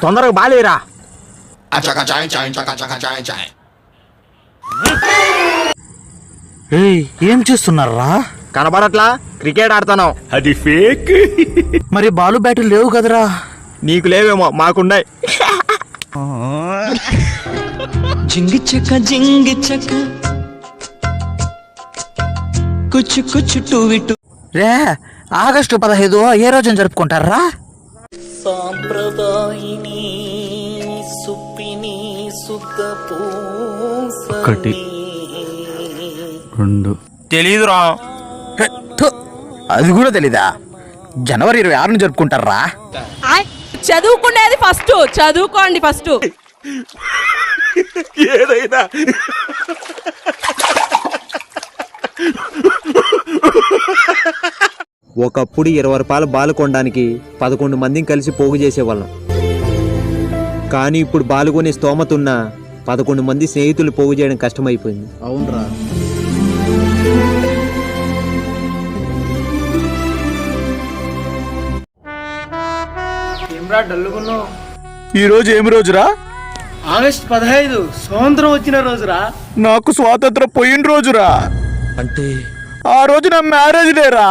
తొందరగా బాలేరా. ఏం చేస్తున్నారా? కనబడట్లా? క్రికెట్ ఆడతాను. అది ఫేక్. మరి బాలు బ్యాటులు లేవు కదరా? నీకు లేవేమో, మాకున్నాయి. జింగి చెక్క కుచ్చు కుచ్చు టూవిటు. రే, ఆగస్టు 15 ఏ రోజున జరుపుకుంటారా? సాంప్రదాయిని సుప్పిని సుత్త ఒకటి, రెండు. తెలీదురా. అది కూడా తెలీదా? జనవరి 26 జరుపుకుంటారా? చదువుకునేది ఫస్ట్, చదువుకోండి ఫస్ట్. ఏదైనా ఒకప్పుడు 20 రూపాయల బాలు కొనడానికి 11 మందిని కలిసి పోగు చేసేవాళ్ళం. కానీ ఇప్పుడు బాలు కొనే స్తోమతున్న 11 మంది స్నేహితులు పోగు చేయడం కష్టమైపోయింది. అవునరా. ఈ రోజు ఏమి రోజురా? ఆగస్ట్ 15 స్వాతంత్రం వచ్చిన రోజురా. నాకు స్వాతంత్రం పోయిన రోజురా. అంటే ఆ రోజు నా మ్యారేజ్ డేరా.